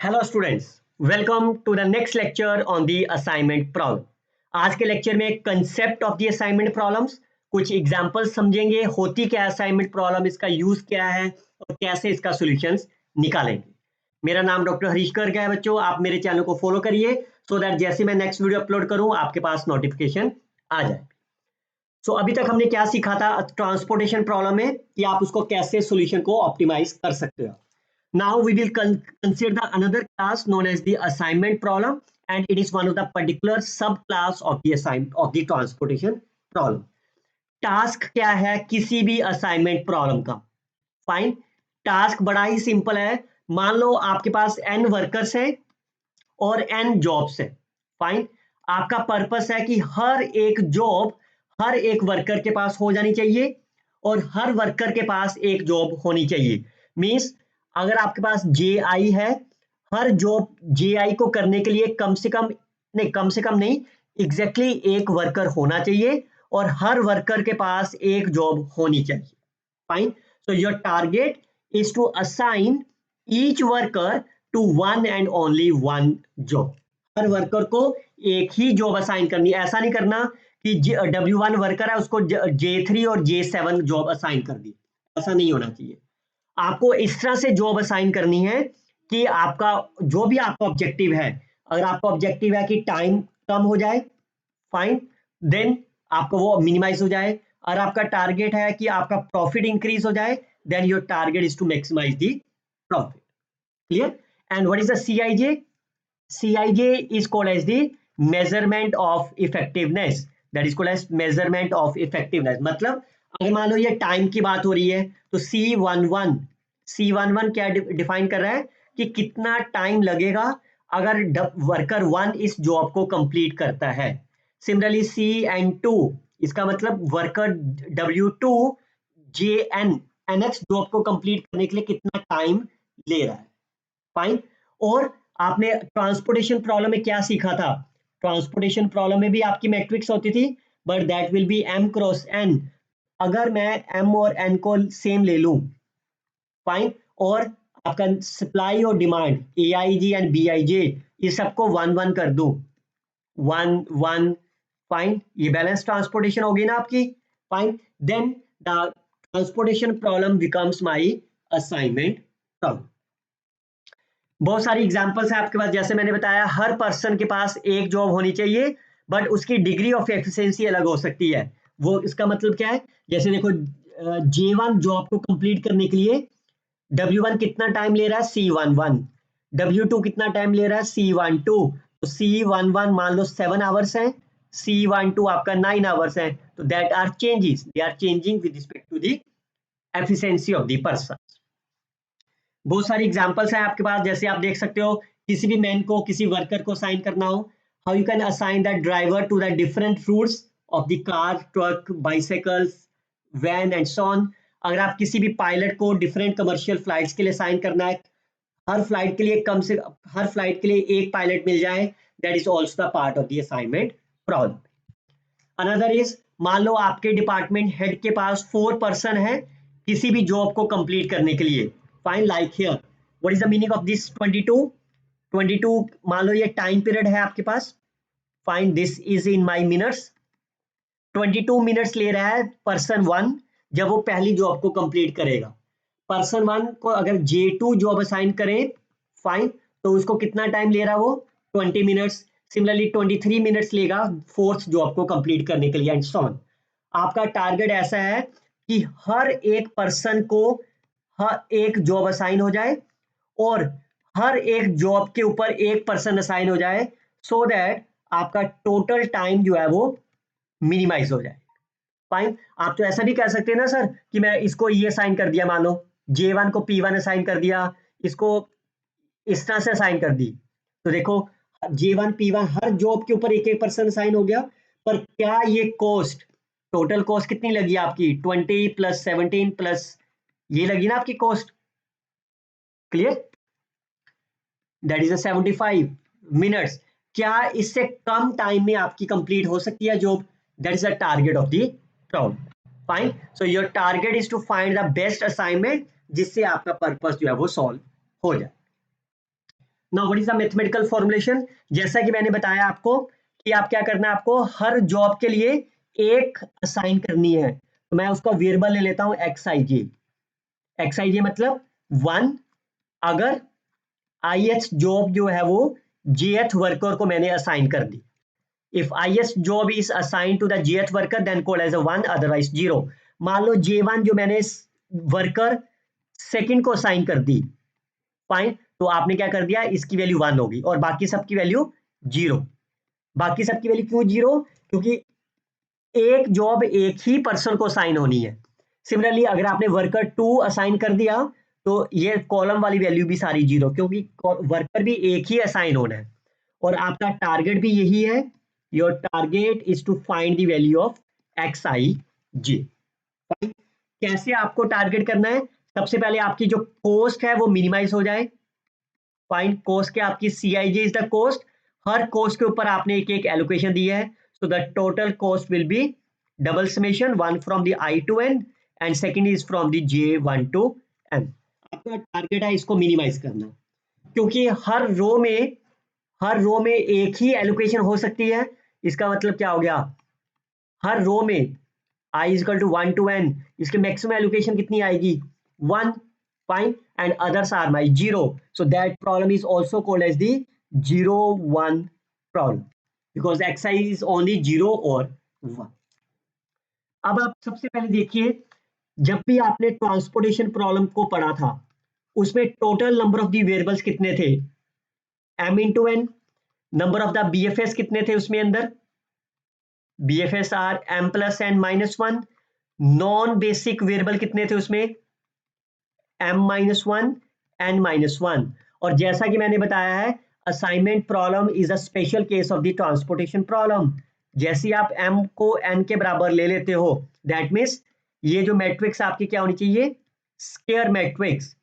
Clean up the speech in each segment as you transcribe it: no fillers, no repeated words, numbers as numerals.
Hello students, welcome to the next lecture on the assignment problem. आज के lecture में concept of the assignment problems, कुछ examples समझेंगे, होती क्या असाइनमेंट प्रॉब्लम, इसका यूज क्या है और कैसे इसका सॉल्यूशंस निकालेंगे। मेरा नाम डॉक्टर हरीश गर्ग है। बच्चों, आप मेरे चैनल को फॉलो करिए सो दैट जैसे मैं नेक्स्ट वीडियो अपलोड करूं आपके पास नोटिफिकेशन आ जाए। अभी तक हमने क्या सीखा था ट्रांसपोर्टेशन प्रॉब्लम में कि आप उसको कैसे सॉल्यूशन को ऑप्टिमाइज कर सकते हो। Now we will consider the another class known as the assignment problem, and it is one of the particular subclass of the transportation problem. Task क्या है किसी भी असाइनमेंट प्रॉब्लम का? फाइन। टास्क बड़ा ही सिंपल है। मान लो आपके पास n वर्कर्स हैं और n जॉब्स है। फाइन। आपका पर्पस है कि हर एक जॉब हर एक वर्कर के पास हो जानी चाहिए और हर वर्कर के पास एक जॉब होनी चाहिए। मींस अगर आपके पास JI है, हर जॉब JI को करने के लिए कम से कम नहीं, एग्जैक्टली एक वर्कर होना चाहिए और हर वर्कर के पास एक जॉब होनी चाहिए। Fine. So your target is to assign each worker to one and only one job. हर वर्कर को एक ही जॉब असाइन करनी है। ऐसा नहीं करना कि W1 वर्कर है उसको J3 और J7 जॉब असाइन कर दी। ऐसा नहीं होना चाहिए। आपको इस तरह से जॉब असाइन करनी है कि आपका जो भी आपका ऑब्जेक्टिव है, अगर आपका ऑब्जेक्टिव है कि टाइम कम हो जाए, फाइन, देन आपको वो मिनिमाइज हो जाए। और आपका टारगेट है कि आपका प्रॉफिट इंक्रीज हो जाए, then your target is to maximise the profit. Clear? And what is the CIJ? CIJ is called as the measurement of effectiveness. That is called as measurement of effectiveness. मतलब अगर मान लो ये time की बात हो रही है तो C11 क्या डिफाइन कर रहा है कि कितना टाइम लगेगा अगर वर्कर 1 इस जॉब को कंप्लीट करता है। सिमिलरली CN2 इसका मतलब वर्कर W2 NX जॉब को कंप्लीट करने के लिए कितना टाइम ले रहा है। फाइन। और आपने ट्रांसपोर्टेशन प्रॉब्लम में क्या सीखा था? ट्रांसपोर्टेशन प्रॉब्लम में भी आपकी मैट्रिक्स होती थी, but that will be M cross N। अगर मैं M और N को सेम ले लूं, फाइन, और आपका सप्लाई और डिमांड AIG एंड BIJ ये सबको 1 1 कर दूं, 1 1, फाइन, ये बैलेंस ट्रांसपोर्टेशन होगी ना आपकी। Fine. Then the transportation problem becomes my assignment problem. बहुत सारी एग्जांपल्स है आपके पास। जैसे मैंने बताया, हर पर्सन के पास एक जॉब होनी चाहिए, बट उसकी डिग्री ऑफ एफिशिएंसी अलग हो सकती है। वो इसका मतलब क्या है? जैसे देखो, J1 जॉब को कंप्लीट करने के लिए W1 कितना टाइम ले रहा है? C11। W2 कितना टाइम ले रहा है? C12। तो C11 मान लो 7 आवर्स है, C12 आपका 9 आवर्स है। तो that are changes, they are changing with respect to the efficiency of the person. बहुत सारी एग्जांपल्स हैं आपके पास। जैसे आप देख सकते हो, किसी भी मैन को किसी वर्कर को असाइन करना हो, how you can assign that driver to the different routes of the car, truck, bicycles, van and so on. अगर आप किसी भी पायलट को डिफरेंट कमर्शियल फ्लाइट्स के लिए असाइन करना है, हर फ्लाइट के लिए हर फ्लाइट के लिए एक पायलट मिल जाए, that is also the part of the assignment problem. Another is, मान लो आपके डिपार्टमेंट हेड के पास 4 पर्सन है किसी भी जॉब को कंप्लीट करने के लिए। Fine, like here what is the meaning of this 22 मान लो ये टाइम पीरियड है आपके पास। Fine, this is in my minutes. 22 minutes ले रहा है पर्सन 1 जब वो पहली जॉब को कंप्लीट करेगा। पर्सन 1 को अगर J2 जॉब असाइन करें, फाइन, तो उसको कितना टाइम ले रहा है वो? 20 मिनट्स। सिमिलरली 23 मिनट्स लेगा फोर्थ जॉब को कंप्लीट करने के लिए, एंड सो ऑन। आपका टारगेट ऐसा है कि हर एक पर्सन को हर एक जॉब असाइन हो जाए और हर एक जॉब के ऊपर एक पर्सन असाइन हो जाए, सो दैट आपका टोटल टाइम जो है वो मिनिमाइज हो जाए। फाइन। आप तो ऐसा भी कह सकते हैं ना सर कि मैं इसको ये असाइन कर दिया, मान लो J1 को P1 असाइन कर दिया, इसको इस तरह से असाइन कर दी। तो देखो, J1 P1 हर जॉब के ऊपर एक एक पर्सन असाइन हो गया, पर क्या ये कॉस्ट, टोटल कॉस्ट कितनी लगी आपकी? 20 प्लस 17 प्लस ये लगी ना आपकी cost. Clear? That is 75 minutes. क्या इससे कम टाइम में आपकी कंप्लीट हो सकती है job? That is the target of the problem. Fine. So your target is to find the best assignment जिससे आपका पर्पस जो है वो सॉल्व हो जाए। Now what is the mathematical formulation? जैसा कि मैंने बताया आपको कि आप क्या करना है, आपको हर जॉब के लिए एक असाइन करनी है। तो मैं उसका वेरिएबल ले लेता हूं xij। xij मतलब 1 अगर ith जॉब जो है वो jth वर्कर को मैंने असाइन कर दी। If ith job is assigned to the jth worker then called as a 1 otherwise 0। मान लो j1 जो मैंने वर्कर सेकंड को असाइन कर दी, फाइन, तो आपने क्या कर दिया, इसकी वैल्यू 1 होगी और बाकी सबकी वैल्यू 0। बाकी सबकी वैल्यू क्यों 0? क्योंकि एक जॉब एक ही पर्सन को असाइन होनी है। सिमिलरली अगर आपने वर्कर 2 असाइन कर दिया तो ये कॉलम वाली वैल्यू भी सारी 0, क्योंकि वर्कर भी एक ही असाइन होना है और आपका टारगेट भी यही है। Your target is to find the value of xij। कैसे आपको टारगेट करना है? सबसे पहले आपकी जो कॉस्ट है वो मिनिमाइज हो जाए। फाइंड कॉस्ट के आपकी Cij is the cost. Her cost के ऊपर आपने एक एक एलोकेशन दी है, सो the total cost will B double summation 1 from the i to n and second is from the j1 to n। आपका टारगेट है इसको मिनिमाइज करना, क्योंकि हर रो में एक ही एलोकेशन हो सकती है। इसका मतलब क्या हो गया, हर रो में i is equal to 1 to n, इसके मैक्सिमम एलोकेशन कितनी आएगी, 1, fine, and others are my 0, so that problem is also called as the 0-1 problem because xi is only 0 और 1। अब आप सबसे पहले देखिए, जब भी आपने ट्रांसपोर्टेशन प्रॉब्लम को पढ़ा था उसमें total number of the variables कितने थे, m into n. Number of the BFS कितने थे उसमें अंदर, BFS are m plus n minus 1। Non basic variable कितने थे उसमें, m माइनस 1 n माइनस 1। और जैसा कि मैंने बताया है, assignment problem is a special case of the transportation problem. जैसे आप m को n के बराबर ले लेते हो, दैट मीन्स ये जो मैट्रिक्स आपकी क्या होनी चाहिए, स्क्वायर मैट्रिक्स,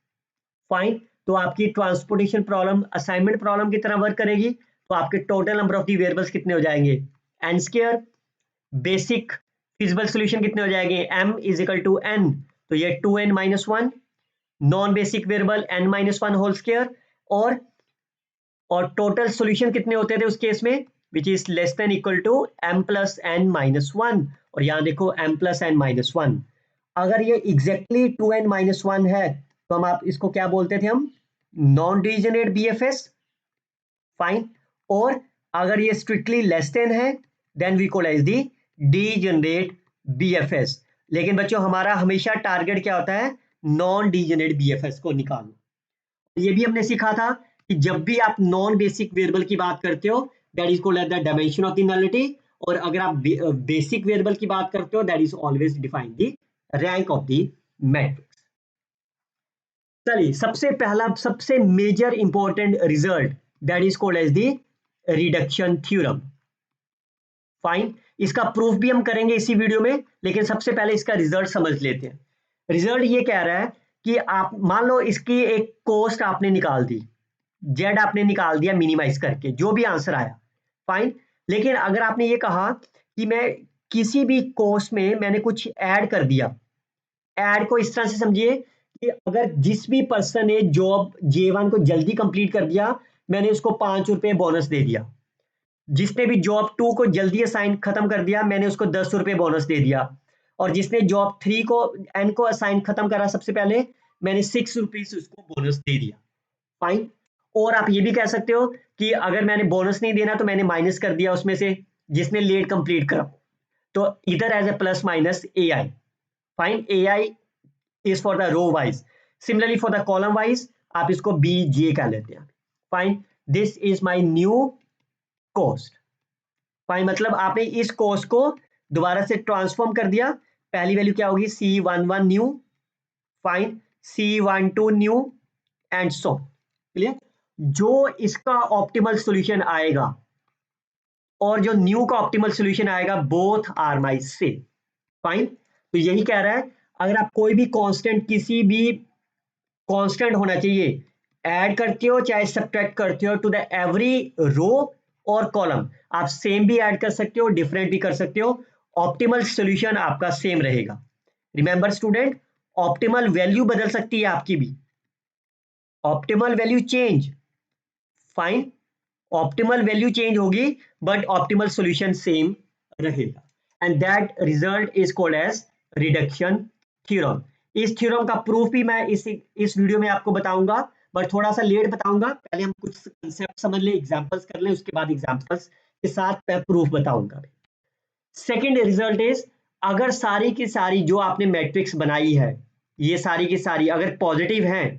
फाइन। तो आपकी ट्रांसपोर्टेशन प्रॉब्लम असाइनमेंट प्रॉब्लम की तरह वर्क करेगी। तो आपके total number of the variables कितने हो जाएंगे, n square. Basic feasible solution कितने हो जाएंगे, m is equal to n, तो ये 2n minus 1। Non basic variable n minus 1 whole square. और टोटल सॉल्यूशन कितने होते थे उस केस में, which is less than equal to m plus n minus 1। और यहां देखो m प्लस n माइनस 1। अगर ये एग्जैक्टली 2n माइनस 1 है तो हम आप इसको क्या बोलते थे, हम नॉन डिजेनरेट BFS, फाइन। और अगर ये स्ट्रिक्टली लेस देन है then we call as the degenerate BFS। लेकिन बच्चों हमारा हमेशा टारगेट क्या होता है, नॉन डिजेनरेट BFS को निकालना। ये भी हमने सीखा था कि जब भी आप नॉन बेसिक वेरिएबल की बात करते हो that is called as the dimension of the nullity, और अगर आप बेसिक वेरिएबल की बात करते हो that is always define the rank of the matrix. चलिए सबसे पहला सबसे major important result that is called as the reduction theorem, fine. इसका प्रूफ भी हम करेंगे इसी वीडियो में, लेकिन सबसे पहले इसका रिजल्ट समझ लेते हैं। रिजल्ट ये कह रहा है कि आप मान लो इसकी एक कॉस्ट आपने निकाल दी, जेड आपने निकाल दिया मिनिमाइज करके, जो भी आंसर आया, फाइन। लेकिन अगर आपने ये कहा कि मैं किसी भी कॉस्ट में मैंने कुछ ऐड कर दिया, ऐड को इस तरह से समझिए कि अगर जिस भी पर्सन ने जॉब J1 को जल्दी कंप्लीट कर दिया, मैंने उसको 5 रुपए बोनस दे दिया। जिसने भी जॉब 2 को जल्दी असाइन खत्म कर दिया, मैंने उसको 10 रुपए बोनस दे दिया। और जिसने जॉब 3 को n को असाइन खत्म करा सबसे पहले, मैंने 6 रुपीज उसको बोनस दे दिया, फाइन। और आप ये भी कह सकते हो कि अगर मैंने बोनस नहीं देना तो मैंने माइनस कर दिया उसमें से जिसने लेट कंप्लीट करा, तो इधर as a plus minus AI, fine. AI is for the row wise, similarly for the column wise आप इसको BJ कह लेते हैं, fine. This is my new cost, fine. मतलब आपने इस कॉस्ट को दोबारा से ट्रांसफॉर्म कर दिया। पहली वैल्यू क्या होगी, C11 new, fine, C12 new and so, clear. जो इसका ऑप्टिमल सॉल्यूशन आएगा और जो न्यू का ऑप्टिमल सॉल्यूशन आएगा, both are my same, fine. तो यही कह रहा है, अगर आप कोई भी कांस्टेंट, किसी भी कांस्टेंट होना चाहिए, ऐड करते हो चाहे सब्ट्रैक्ट करते हो टू द एवरी रो और कॉलम, आप सेम भी ऐड कर सकते हो, डिफरेंट भी कर सकते हो, ऑप्टिमल सॉल्यूशन आपका सेम रहेगा। रिमेंबर स्टूडेंट, ऑप्टिमल वैल्यू बदल सकती है आपकी भी, optimal value change, fine, optimal value change होगी बट ऑप्टिमल सॉल्यूशन सेम रहेगा, and that result is called as reduction theorem. इस थ्योरम का प्रूफ भी मैं इस वीडियो में आपको बताऊंगा, बट थोड़ा सा लेट बताऊंगा, पहले हम कुछ कंसेप्ट समझ ले, एग्जांपल्स कर ले, उसके बाद एग्जांपल्स के साथ मैं प्रूफ बताऊंगा। सेकंड रिजल्ट इज, अगर सारी की सारी जो आपने मैट्रिक्स बनाई है, ये सारी की सारी अगर पॉजिटिव है,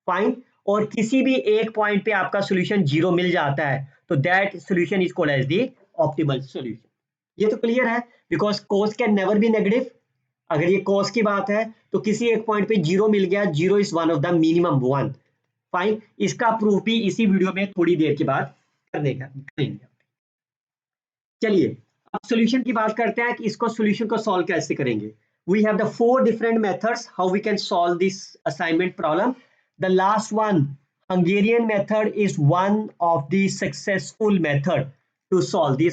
फाइन, और किसी भी एक पॉइंट पे आपका सॉल्यूशन जीरो मिल जाता है, तो that solution is called as the optimal solution. ये तो क्लियर है, because cost can never be negative. अगर ये कॉस की बात है तो किसी एक पॉइंट पे जीरो मिल गया, zero is one of the minimum one, fine. इसका प्रूफ भी इसी वीडियो में थोड़ी देर के बाद करेंगे। चलिए अब सॉल्यूशन की बात करते हैं कि इसको सॉल्यूशन को सॉल्व कैसे करेंगे। We have the 4 different methods how we can solve this assignment problem. The last one, Hungarian method, is one of the successful method to solve the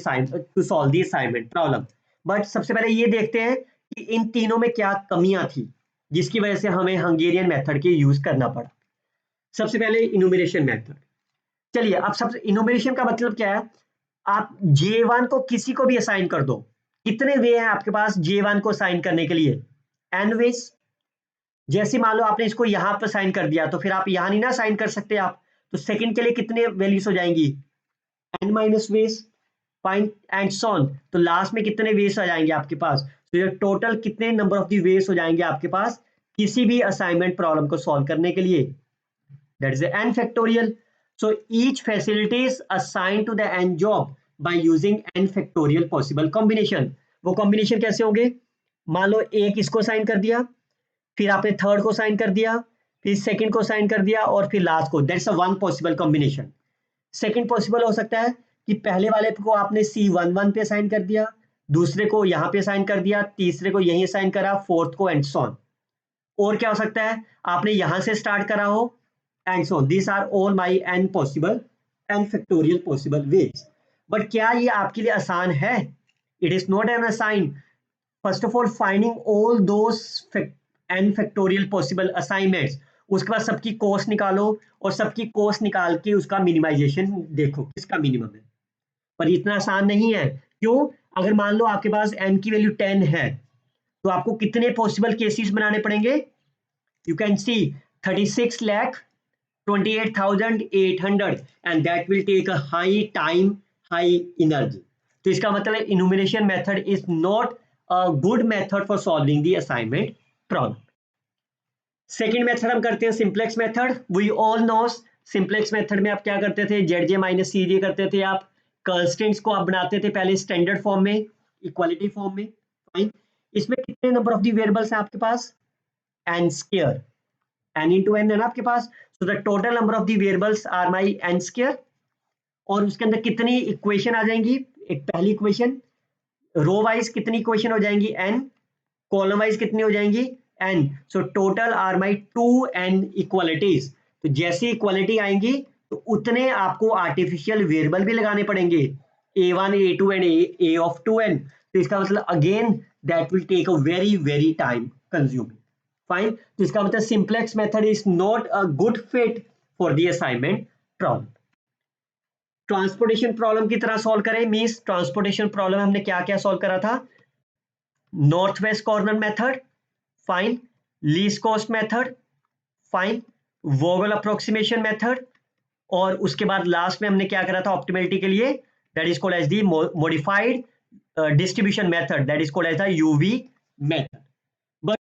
assignment problem. But सबसे पहले ये देखते हैं कि इन तीनों में क्या कमियां थी जिसकी वजह से हमें हंगेरियन मेथड के यूज करना पड़ा। सबसे पहले इनुमरेशन मेथड। चलिए अब सबसे इनुमरेशन का मतलब क्या है, आप J1 को किसी को भी असाइन कर दो। कितने वे हैं आपके पास J1 को असाइन करने के लिए? n ways. जैसे मान लो आपने इसको यहां पर साइन कर दिया तो फिर आप यहां नहीं ना साइन कर सकते आप, तो सेकंड के लिए कितने वैल्यूज हो जाएंगी? n minus ways, fine, and so on. तो लास्ट में कितने वेज आ जाएंगे आपके पास? तो ये टोटल कितने नंबर ऑफ दी वेज हो जाएंगे आपके पास किसी भी असाइनमेंट प्रॉब्लम को सॉल्व करने के लिए? That is n factorial. So each facility is assigned to the n job by using n factorial possible combination. वो कॉम्बिनेशन कैसे होंगे? मान लो एक इसको साइन कर दिया, फिर आपने थर्ड को साइन कर दिया, फिर सेकंड को साइन कर दिया, और फिर लास्ट को। That's a one possible combination. Second possible हो सकता है कि पहले वाले को आपने C11 पे साइन कर दिया, दूसरे को यहाँ पे साइन कर दिया, तीसरे को यहीं साइन करा, फोर्थ को, एंड सो ऑन। और क्या हो सकता है, आपने यहां से स्टार्ट करा हो, and so on. This are all my n possible, n factorial possible ways. But क्या ये आपके लिए आसान है? It is not an assign. First of all finding all those n factorial possible assignments, उसके बाद सबकी कॉस्ट निकालो, और सबकी कॉस्ट निकाल के उसका मिनिमाइजेशन देखो किसका मिनिमम है। पर इतना आसान नहीं है। क्यों? अगर मान लो आपके पास n की वैल्यू 10 है, तो आपको कितने पॉसिबल केसेस बनाने पड़ेंगे? You can see 36,28,800, and that will take a high time, high energy. तो इसका मतलब enumeration method is not a good method for solving the assignment problem. Second method हम करते हैं simplex method. We all know simplex method में आप क्या करते थे? ZJ माइनस CJ करते थे आप। कंस्टेंट्स को आप बनाते थे पहले स्टैंडर्ड फॉर्म में, इक्वालिटी फॉर्म में, फाइन। इसमें कितने नंबर ऑफ दी वेरिएबल्स हैं आपके पास? n square, n into n है ना आपके पास। So the total number of the variables are my n square. और उसके अंदर कितनी इक्वेशन आ जाएंगी? एक पहली इक्वेशन, रो वाइज कितनी इक्वेशन हो जाएंगी? n, कॉलम वाइज कितनी हो जाएंगी? n. So total are my 2n equalities. तो जैसी इक्वालिटी आएंगी तो उतने आपको आर्टिफिशियल वेरिएबल भी लगाने पड़ेंगे, a1, a2 and a of 2n। तो इसका मतलब again that will take a very very time consuming, fine. तो इसका मतलब simplex method is not a good fit for the assignment problem. Transportation problem की तरह सॉल्व करें, मींस ट्रांसपोर्टेशन प्रॉब्लम हमने क्या क्या सॉल्व करा था? North west corner method, fine, least cost method, fine, Vogel approximation method, और उसके बाद लास्ट में हमने क्या करा था ऑप्टिमलिटी के लिए? That is called as the modified distribution method, that is called as the UV method. But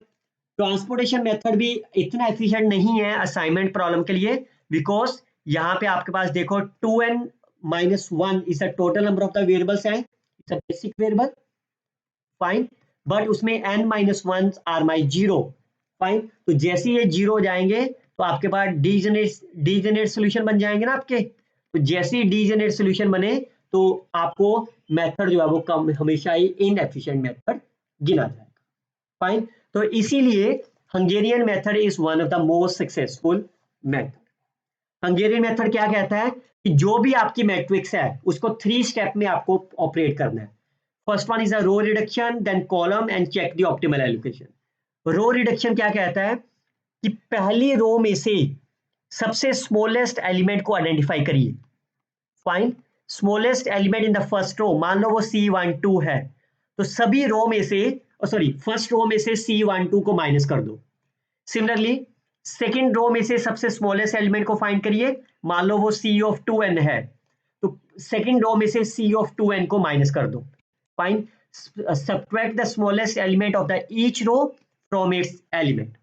transportation method भी इतना एफिशिएंट नहीं है असाइनमेंट प्रॉब्लम के लिए, बिकॉज यहाँ पे आपके पास देखो 2n minus 1 is the total number of the variables है, it's a basic variable, fine. But उसमें n minus 1 are my 0, fine. तो जैसे ये 0 हो जाएंगे तो आपके पास डीजेनरेट सॉल्यूशन बन जाएंगे ना आपके। तो जैसे ही डीजेनरेट सॉल्यूशन बने तो आपको मेथड जो है वो कम, हमेशा ही इनएफिशिएंट मेथड गिना जाएगा, फाइन। तो इसीलिए Hungarian method is one of the most successful method. Hungarian method क्या कहता है कि जो भी आपकी मैट्रिक्स है उसको 3 स्टेप में आपको ऑपरेट करना है। First one is a row reduction, then column, and check the optimal allocation. Row reduction क्या कहता है कि पहली रो में से सबसे स्मॉलेस्ट एलिमेंट को आइडेंटिफाई करिए, find smallest element in the first row, मान लो वो C12 है, तो सभी रो में से, सॉरी फर्स्ट रो में से C12 को माइनस कर दो। सिमिलरली सेकेंड रो में से सबसे स्मॉलेस्ट एलिमेंट को फाइंड करिए, मान लो वो C(2n) है, तो सेकेंड रो में से C(2n) को माइनस कर दो। Find subtract the smallest element of the each row from its element.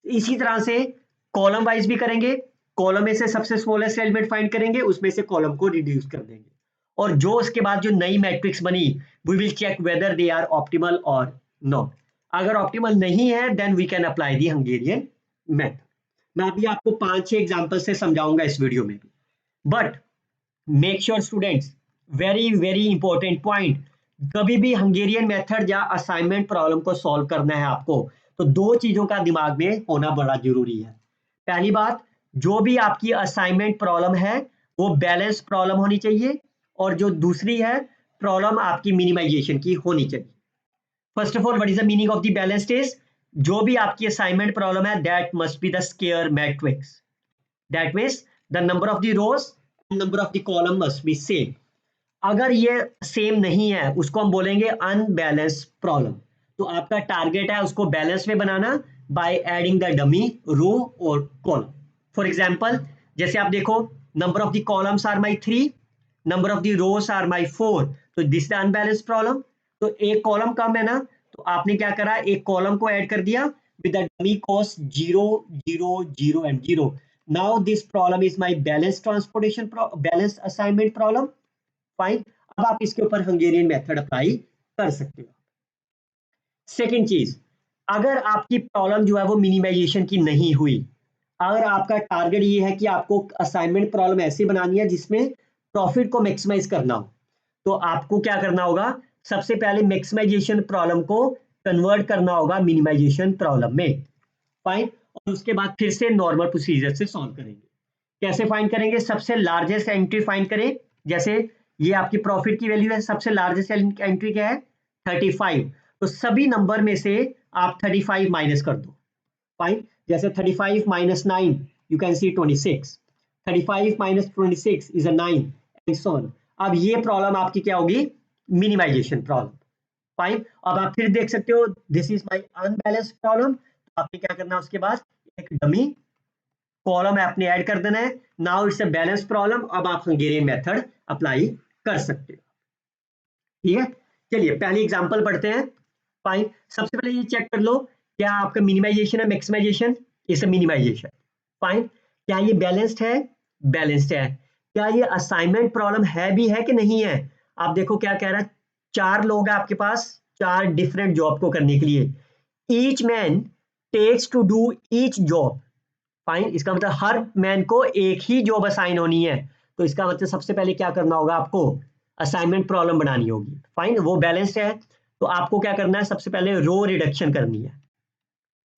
इसी तरह से कॉलम वाइज भी करेंगे, कॉलम में से सबसे स्मॉलेस्ट एलिमेंट फाइंड करेंगे, उसमें से कॉलम को रिड्यूस कर देंगे, और जो उसके बाद जो नई मैट्रिक्स बनी we will check whether they are optimal और नॉट। अगर ऑप्टिमल नहीं है then we can apply the Hungarian method. मैं अभी आपको 5-6 एग्जांपल से समझाऊंगा इस वीडियो में, but make sure students, very very important point, कभी भी हंगेरियन मेथड या असाइनमेंट प्रॉब्लम को सॉल्व करना है आपको तो दो चीजों का दिमाग में होना बड़ा जरूरी है। पहली बात, जो भी आपकी असाइनमेंट प्रॉब्लम है वो बैलेंस प्रॉब्लम होनी चाहिए, और जो दूसरी है प्रॉब्लम आपकी मिनिमाइजेशन की होनी चाहिए। First of all, what is the meaning of the balanced is, जो भी आपकी असाइनमेंट प्रॉब्लम है that must be the square matrix, that means the number of the rows and number of the column must be same. अगर ये same नहीं है उसको हम बोलेंगे अनबैलेंस प्रॉब्लम। तो आपका टारगेट है उसको बैलेंस में बनाना by adding the dummy row और कॉलम। फॉर एग्जांपल, जैसे आप देखो, number of the columns are my 3, number of the rows are my 4, तो दिस इज अनबैलेंस प्रॉब्लम। तो एक कॉलम कम है ना, तो आपने क्या करा, एक कॉलम को ऐड कर दिया with the dummy cost 0 0 0 and 0। Now this problem is my balance transportation balance assignment problem. Fine, अब आप इसके ऊपर हंगेरियन मेथड अप्लाई कर सकते हो। सेकेंड चीज, अगर आपकी प्रॉब्लम जो है वो मिनिमाइजेशन की नहीं हुई, अगर आपका टारगेट ये है कि आपको असाइनमेंट प्रॉब्लम ऐसी बनानी है जिसमें प्रॉफिट को मैक्सिमाइज करना हो, तो आपको क्या करना होगा, सबसे पहले मैक्सिमाइजेशन प्रॉब्लम को कन्वर्ट करना होगा मिनिमाइजेशन प्रॉब्लम में। फाइन, और उसके बाद फिर से नॉर्मल प्रोसीजर से सॉल्व करेंगे। कैसे फाइंड करेंगे, सबसे लार्जेस्ट एंट्री फाइंड करें। जैसे ये आपकी प्रॉफिट की वैल्यू है, सबसे लार्जेस्ट एंट्री क्या है, 35, तो सभी नंबर में से आप 35 माइनस कर दो। फाइन, जैसे 35 minus 9 you can see 26, 35 minus 26 is a 9 and so on. अब ये प्रॉब्लम आपकी क्या होगी, मिनिमाइजेशन प्रॉब्लम। फाइन, अब आप फिर देख सकते हो this is my unbalanced problem, तो आपने क्या करना है, उसके बाद एक डमी कॉलम आपने ऐड कर देना है। Now it's a balance problem, अब आप हंगेरियन मेथड अप्लाई कर सकते हो। ठीक है, चलिए पहली एग्जांपल पढ़ते हैं। फाइन, सबसे पहले ये चेक कर लो क्या आपका मिनिमाइजेशन है मैक्सिमाइजेशन, इस मिनिमाइजेशन। फाइन, क्या ये बैलेंस्ड है, बैलेंस्ड है। क्या ये असाइनमेंट प्रॉब्लम है भी है कि नहीं है, आप देखो क्या कह रहा है, 4 लोग हैं आपके पास, 4 डिफरेंट जॉब को करने के लिए, each man takes to do each job. Fine, इसका मतलब हर मैन को एक ही जॉब असाइन होनी है, तो इसका मतलब सबसे पहले क्या करना होगा, आपको असाइनमेंट प्रॉब्लम बनानी होगी। फाइन, वो बैलेंस्ड है, तो आपको क्या करना है, सबसे पहले रो रिडक्शन करनी है।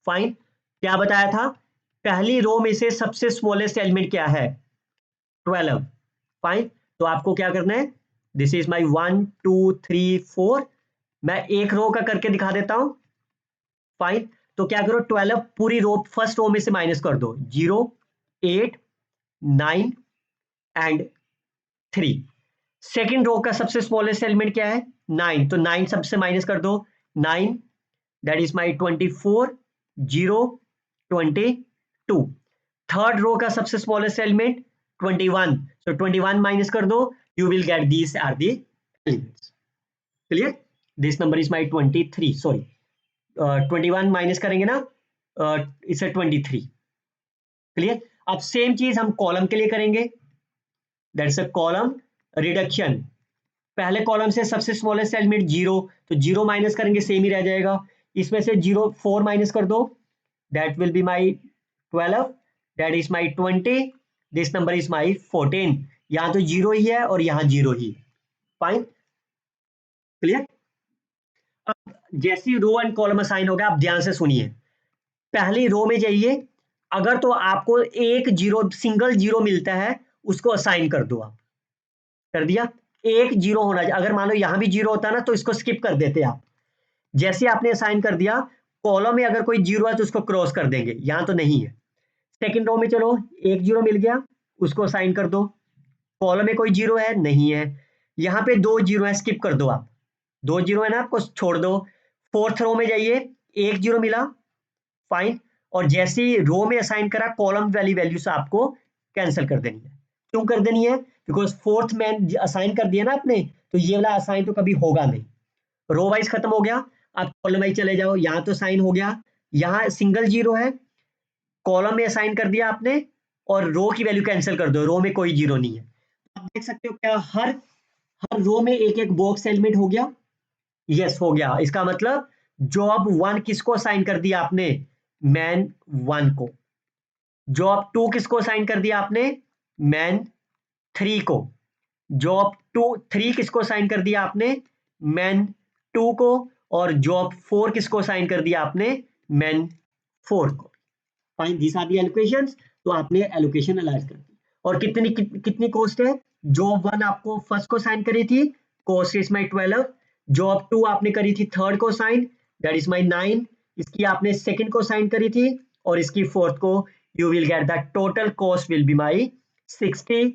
फाइन, क्या बताया था, पहली रो में से सबसे स्मॉलेस्ट एलिमेंट क्या है, 12। फाइन, तो आपको क्या करना है, दिस इज माई 1 2 3 4, मैं एक रो का करके दिखा देता हूं। फाइन, तो क्या करो, 12 पूरी रो फर्स्ट रो में से माइनस कर दो, 0 8 9 एंड 3। सेकेंड रो का सबसे स्मॉलेस्ट एलिमेंट क्या है, 9, तो 9 सबसे माइनस कर दो, 9 that is my 24 0 22। Third row का सबसे स्मॉलेस्ट एलिमेंट 21, so 21 माइनस कर दो, you will get these are the elements. clear, this number is my 23, sorry 21 minus करेंगे ना, इट्स 23। क्लियर, अब सेम चीज हम कॉलम के लिए करेंगे, दैट्स अ कॉलम रिडक्शन। पहले कॉलम से सबसे स्मॉलेस्ट एलिमेंट 0, तो 0 माइनस करेंगे सेम ही रह जाएगा, इसमें से 0 4 माइनस कर दो, that will be my 12, that is my 20, this number is my 14। यहां तो 0 ही है और यहां 0 ही। Fine, clear. अब जैसी रो एंड कॉलम असाइन हो गया, आप ध्यान से सुनिए, पहली रो में जाइए, अगर तो आपको एक जीरो सिंगल जीरो मिलता है उसको असाइन कर दो, आप कर दिया, एक जीरो होना चाहिए, अगर मान लो यहां भी जीरो होता ना तो इसको स्किप कर देते आप, जैसे आपने असाइन कर दिया, कॉलम में अगर कोई जीरो है तो उसको क्रॉस कर देंगे, यहां तो नहीं है। सेकंड रो में चलो एक जीरो मिल गया, उसको असाइन कर दो, कॉलम में कोई जीरो है नहीं है, यहाँ पे 2 जीरो है, स्किप कर दो आप, 2 जीरो है ना, आपको छोड़ दो। फोर्थ रो में जाइए, 1 जीरो मिला, फाइन। और जैसे ही रो में असाइन करा, कॉलम वाली वैल्यू से आपको कैंसिल कर देनी है। क्यों कर देनी है? बिकॉज फोर्थ मैन असाइन कर दिया ना आपने, तो ये वाला असाइन तो कभी होगा नहीं। रो वाइज खत्म हो गया, आप कॉलम वाइज चले जाओ, यहाँ तो साइन हो गया, यहाँ सिंगल जीरो है, कॉलम में असाइन कर दिया आपने, और रो की वैल्यू कैंसिल कर दो, रो में कोई जीरो नहीं है। आप देख सकते हो क्या हर रो में एक एक बॉक्स एलिमेंट हो गया? यस हो गया। इसका मतलब जॉब 1 किसको असाइन कर दिया आपने? मैन 1 को। जॉब 2 किसको असाइन कर दिया आपने? मैन 3 को। जॉब 3 किसको असाइन कर दिया आपने? मैन 2 को। और जॉब 4 किसको असाइन कर दिया आपने? मैन 4 को। Fine, these are the allocations. तो आपने एलोकेशन एनालाइज कर दी। और कितनी कॉस्ट है? जॉब 1 आपको फर्स्ट को साइन करी थी, कॉस्ट इज माई 12। जॉब 2 आपने करी थी थर्ड को साइन, दैट इज माई 9। इसकी आपने सेकंड को साइन करी थी, और इसकी फोर्थ को। You will get the total cost will be my 60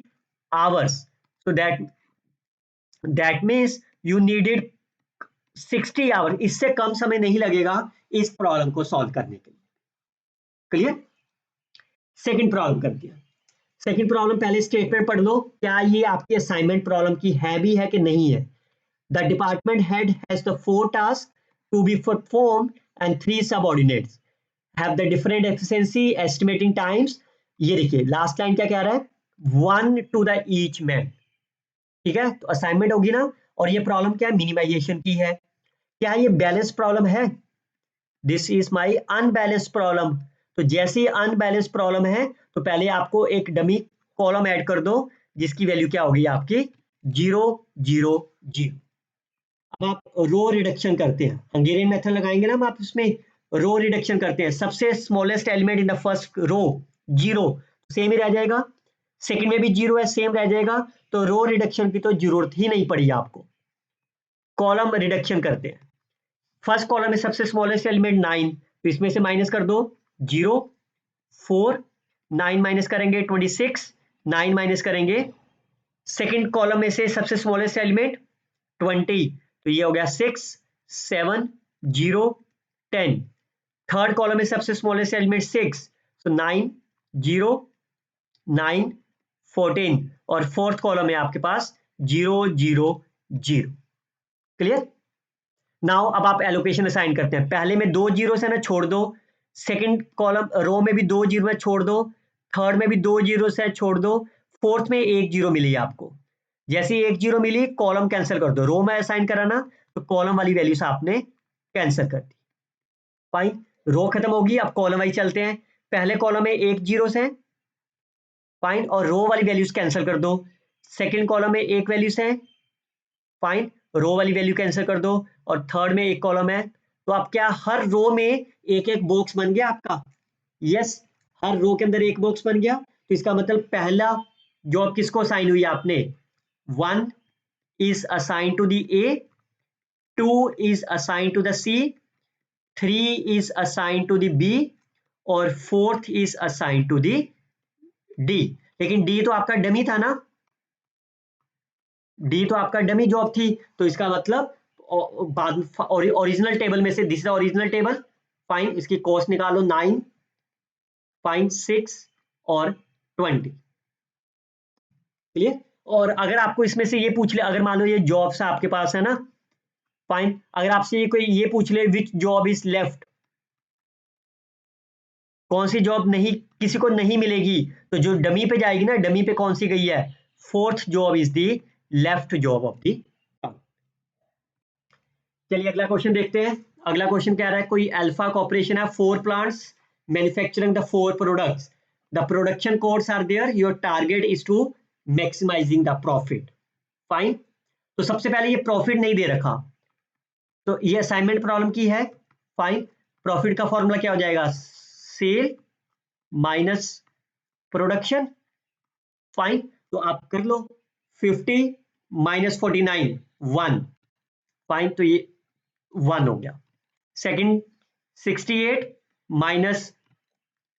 hours. so that means you needed 60 hour. इससे कम समय नहीं लगेगा इस प्रॉब्लम को सॉल्व करने के लिए। क्लियर? सेकंड प्रॉब्लम कर दिया। सेकंड प्रॉब्लम पहले स्टेटमेंट पढ़ लो, क्या ये आपकी असाइनमेंट प्रॉब्लम की है भी है कि नहीं है। The department head has the 4 task to be performed and 3 subordinates have the different efficiency estimating times. ये देखिए लास्ट लाइन क्या कह रहा है? 1 टू द ईच मैन। ठीक है, तो असाइनमेंट होगी ना। और ये प्रॉब्लम क्या है? मिनिमाइजेशन की है। क्या ये बैलेंस प्रॉब्लम है? This is my unbalance problem. तो जैसे ही अनबैलेंस प्रॉब्लम है, तो पहले आपको एक डमी कॉलम ऐड कर दो, जिसकी वैल्यू क्या होगी आपकी? 0 0 0। अब आप रो रिडक्शन करते हैं, हंगेरियन मेथड लगाएंगे ना हम, आप इसमें रो रिडक्शन करते हैं। सबसे smallest element in the first row 0, same ही रह जाएगा। सेकंड में भी 0 है, सेम रह जाएगा। तो रो रिडक्शन की तो जरूरत ही नहीं पड़ी आपको। कॉलम रिडक्शन करते हैं। फर्स्ट कॉलम में सबसे स्मॉलेस्ट एलिमेंट 9, तो इसमें से माइनस कर दो 0 4, 9 माइनस करेंगे 26, 9 माइनस करेंगे। सेकंड कॉलम में से सबसे स्मॉलेस्ट एलिमेंट 20, तो ये हो गया 6 7 0 10। थर्ड कॉलम में सबसे स्मॉलेस्ट एलिमेंट 6, तो 9 0 9 14। और फोर्थ कॉलम में आपके पास 0 0 0। क्लियर? नाउ अब आप एलोकेशन असाइन करते हैं। पहले में 2 जीरो है ना, छोड़ दो। सेकंड कॉलम रो में भी 2 जीरो है, छोड़ दो। थर्ड में भी 2 जीरो है, छोड़ दो। फोर्थ में 1 जीरो मिली आपको। जैसे ही 1 जीरो मिली, कॉलम कैंसिल कर दो। रो में असाइन करा ना, तो कॉलम वाली वैल्यू से आपने कैंसिल कर दी। फाइन, रो खत्म होगी। अब कॉलम वाइज चलते हैं। पहले कॉलम में 1 जीरो है, फाइन, और रो वाली वैल्यूज कैंसिल कर दो। सेकेंड कॉलम में 1 वैल्यूज है, फाइन, रो वाली वैल्यू कैंसिल कर दो। और थर्ड में 1 कॉलम है। तो आप क्या हर रो में एक एक बॉक्स बन गया आपका? यस, हर रो के अंदर एक बॉक्स बन गया। तो इसका मतलब पहला जॉब किसको असाइन हुई आपने? 1 is assign to the A, 2 is assign to the C, 3 is assign to the B, और 4th is assign to the D. लेकिन डी तो आपका डमी था ना, डी तो आपका डमी जॉब थी। तो इसका मतलब बाद ओरिजिनल टेबल में से, this is original table, fine, इसकी कॉस्ट निकालो 9, फाइन 6 और 20। क्लियर? और अगर आपको इसमें से ये पूछ ले, अगर मान लो ये जॉब्स आपके पास है ना, फाइन, अगर आपसे ये कोई ये पूछ ले विच जॉब इज लेफ्ट, कौन सी जॉब नहीं, किसी को नहीं मिलेगी, तो जो डमी पे जाएगी ना, डमी पे कौन सी गई है? 4th job is the left job of the. चलिए अगला क्वेश्चन देखते हैं। अगला क्वेश्चन कह रहा है कोई अल्फा कॉर्पोरेशन है, 4 plants manufacturing the 4 products, the production codes are there, your target is to maximizing the profit. Fine, तो सबसे पहले ये प्रॉफिट नहीं दे रखा, तो ये असाइनमेंट प्रॉब्लम की है। फाइन, प्रॉफिट का फॉर्मूला क्या हो जाएगा? Cell minus production. फाइन, तो आप कर लो 50 माइनस 49 1। फाइन, तो ये 1 हो गया। Second 68 minus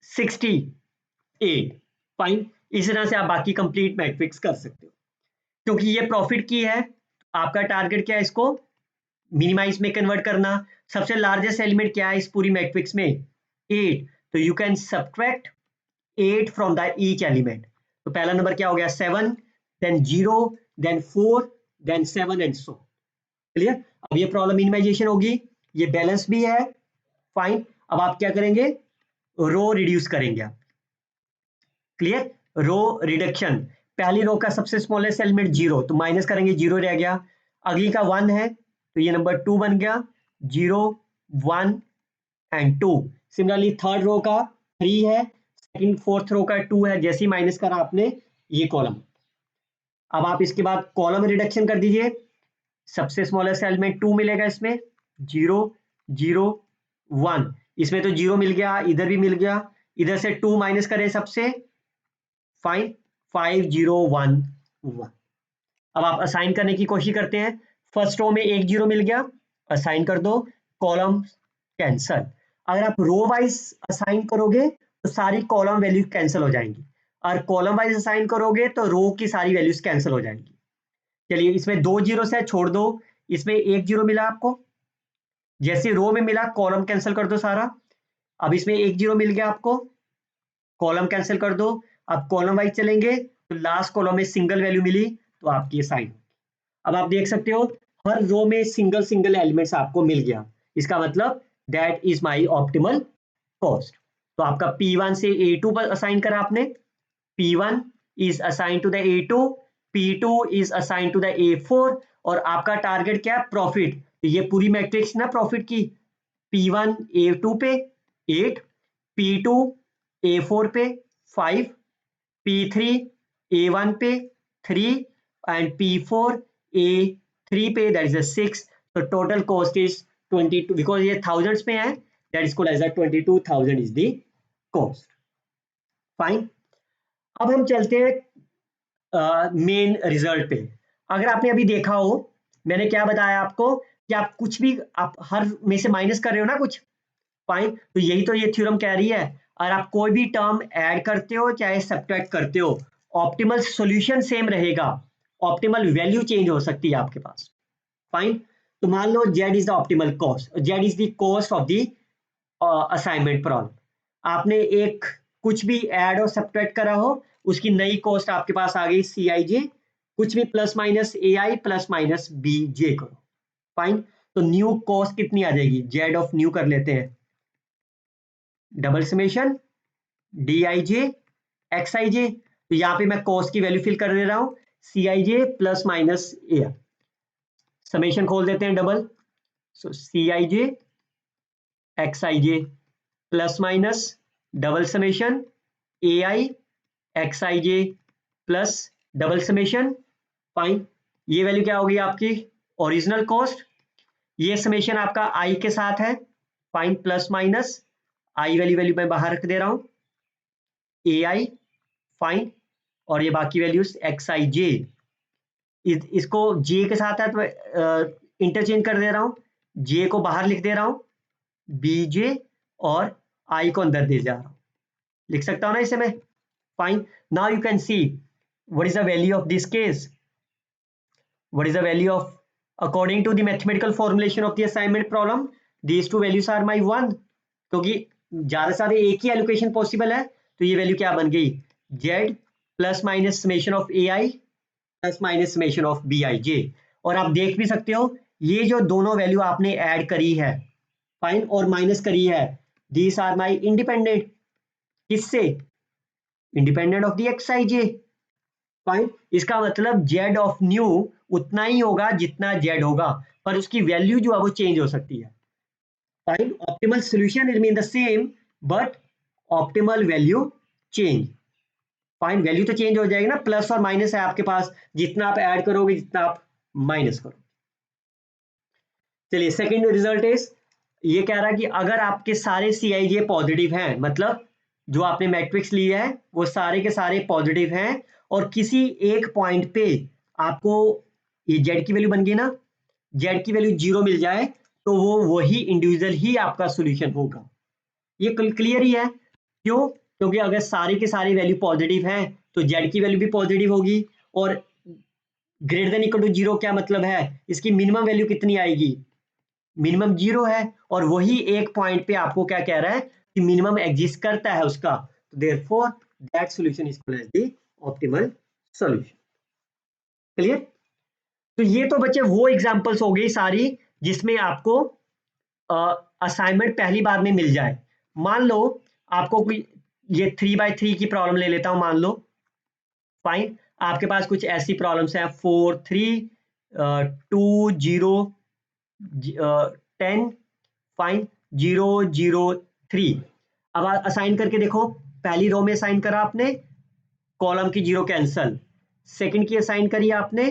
68। फाइन, इस तरह से आप बाकी कंप्लीट मैट्रिक्स कर सकते हो। क्योंकि ये प्रॉफिट की है, आपका टारगेट क्या है, इसको मिनिमाइज में कन्वर्ट करना। सबसे लार्जेस्ट एलिमेंट क्या है इस पूरी मैट्रिक्स में, 8, तो you can subtract 8 from the each element. तो पहला नंबर क्या हो गया 7, then 0, then 4, then 7 and so. Clear. अब ये प्रॉब्लम मिनिमाइजेशन होगी, ये बैलेंस भी है, फाइन। अब आप क्या करेंगे, रो रिड्यूस करेंगे आप। Clear, row reduction. पहली रो का सबसे स्मॉलेस्ट एलिमेंट 0, तो माइनस करेंगे 0 रह गया। अगली का 1 है तो ये नंबर 2 बन गया, 0, 1 एंड 2। सिमिलरली थर्ड रो का 3 है, सेकंड फोर्थ रो का 2 है, जैसे ही माइनस करा आपने ये कॉलम। अब आप इसके बाद कॉलम रिडक्शन कर दीजिए, सबसे स्मॉलेस्ट एलिमेंट 2 मिलेगा इसमें, 0, 0, 1, इसमें तो 0 मिल गया, इधर भी मिल गया, इधर से 2 माइनस करें सबसे, फाइन, 5, 0, 1, 1। अब आप असाइन करने की कोशिश करते हैं, फर्स्ट रो में एक 0 मिल गया, असाइन कर दो, कॉलम कैंसल। अगर आप रो वाइज असाइन करोगे तो सारी कॉलम वैल्यू कैंसिल हो जाएंगी, और कॉलम वाइज असाइन करोगे तो रो की सारी वैल्यूज कैंसिल हो जाएंगी। चलिए इसमें 2 जीरो से छोड़ दो, इसमें 1 0 मिला आपको, जैसे रो में मिला कॉलम कैंसिल कर दो सारा। अब इसमें 1 0 मिल गया आपको, कॉलम कैंसिल कर दो। अब कॉलम वाइज चलेंगे तो लास्ट कॉलम में सिंगल वैल्यू मिली तो आपकी साइन। अब आप देख सकते हो हर रो में सिंगल सिंगल एलिमेंट्स आपको मिल गया, इसका मतलब that is my optimal cost. तो आपका P1 से A2 पर असाइन करा आपने, P1 is assigned to the A2, P2 is assigned to the A4, और आपका टारगेट क्या है, प्रॉफिट। तो ये पूरी मैट्रिक्स ना प्रॉफिट की, P1 A2 पे 8, P2 A4 पे 5, P3 A1 पे 3 एंड P4 A3 पे दैट इज a 6। तो टोटल कॉस्ट इज 22, बिकॉज ये थाउजेंड्स में है, that is called as a 22,000 is the cost. Fine. अब हम चलते हैं मेन रिजल्ट पे। अगर आपने अभी देखा हो, मैंने क्या बताया आपको कि आप कुछ भी आप हर में से माइनस कर रहे हो ना कुछ, फाइन, तो यही तो ये थ्योरम कह रही है। और आप कोई भी टर्म ऐड करते हो चाहे सब्ट्रैक्ट करते हो, ऑप्टिमल सॉल्यूशन सेम रहेगा, ऑप्टिमल वैल्यू चेंज हो सकती है आपके पास, फाइन। तो मान लो z is the optimal cost, z is the cost of the assignment problem. आपने एक कुछ भी ऐड और सब्ट्रैक्ट करा हो, उसकी नई कॉस्ट आपके पास आ गई Cij, कुछ भी plus minus Ai plus minus Bj करो, फाइन। तो न्यू कॉस्ट कितनी आ जाएगी, z ऑफ न्यू कर लेते हैं, डबल समेशन Dij Xij। तो यहाँ पे मैं कॉस्ट की वैल्यू फिल कर दे रहा हूं, Cij plus minus Ai, summation खोल देते हैं डबल, सो Cij Xij plus minus double summation Ai Xij plus double summation, fine. ये वैल्यू क्या होगी आपकी ओरिजिनल कॉस्ट, ये समेशन आपका आई के साथ है, फाइन, प्लस माइनस आई वाली वैल्यू मैं बाहर रख दे रहा हूं, Ai, फाइन, और ये बाकी वैल्यूज Xij, इसको J के साथ है तो इंटरचेंज कर दे रहा हूं, J को बाहर लिख दे रहा हूं, Bj, और I को अंदर दे जा रहा हूं, लिख सकता हूं ना इसे मैं, fine. Now you can see what is the value of this case, what is the value of, according to the mathematical formulation of the assignment problem, these two values are my 1, क्योंकि ज्यादा से ज्यादा एक ही allocation possible है, तो ये value क्या बन गई, z plus minus summation of ai plus minus summation of bij। और आप देख भी सकते हो ये जो दोनों वैल्यू आपने ऐड करी है, फाइन, और माइनस करी है, दीज आर माई इंडिपेंडेंट, किससे, independent of the Xij, fine. इसका मतलब z ऑफ न्यू उतना ही होगा जितना z होगा, पर उसकी वैल्यू जो है वो चेंज हो सकती है, fine. Optimal solution remain the same but optimal value change, fine. Value तो चेंज हो जाएगी ना, प्लस और माइनस है आपके पास, जितना आप ऐड करोगे जितना आप माइनस करोगे। चलिए सेकंड रिजल्ट इज, ये कह रहा है कि अगर आपके सारे Cij पॉजिटिव हैं, मतलब जो आपने मैट्रिक्स लिया है वो सारे के सारे पॉजिटिव हैं, और किसी एक पॉइंट पे आपको ये z की वैल्यू बन गई ना, z की वैल्यू 0 मिल जाए, तो वो वही इंडिविजुअल ही आपका सॉल्यूशन होगा। ये क्लियर ही है, क्यों, क्योंकि अगर सारे के सारे वैल्यू पॉजिटिव हैं तो z की वैल्यू भी पॉजिटिव होगी, और ग्रेटर देन इक्वल टू 0 क्या मतलब है, इसकी मिनिमम वैल्यू कितनी आएगी, मिनिमम 0 है, और वही एक पॉइंट पे आपको क्या कह रहा है कि मिनिमम एग्जिस्ट करता है उसका, तो therefore that solution is called as the optimal solution. Clear? तो ये तो बच्चे वो एग्जांपल्स हो गई सारी जिसमें आपको असाइनमेंट पहली बार में मिल जाए। मान लो आपको कोई, ये 3x3 की प्रॉब्लम ले लेता हूं, मान लो, फाइन, आपके पास कुछ ऐसी प्रॉब्लम्स हैं 4 3 2 0 10 फाइन 0 0 3। अब असाइन करके देखो, पहली रो में असाइन करा आपने, कॉलम की 0 कैंसल, सेकंड की असाइन करी आपने,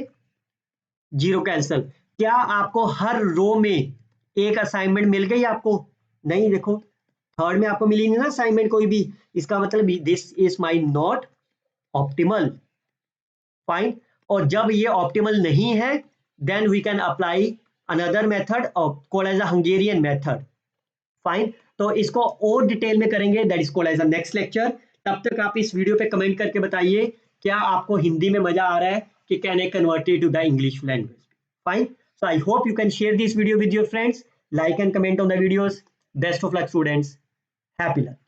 0 कैंसल। क्या आपको हर रो में एक असाइनमेंट मिल गई आपको? नहीं, देखो थर्ड में आपको मिली नहीं ना असाइनमेंट कोई भी, इसका मतलब this is my not optimal, fine. और जब ये ऑप्टिमल नहीं है, then we can apply another method called as a Hungarian method, fine. तो इसको और डिटेल में करेंगे, that is called as a next lecture. तब तक आप इस वीडियो पे कमेंट करके बताइए क्या आपको हिंदी में मजा आ रहा है कि can I convert it to the English language, fine. So I hope you can share this video with your friends, like and comment on the videos. Best of luck students, happy learning.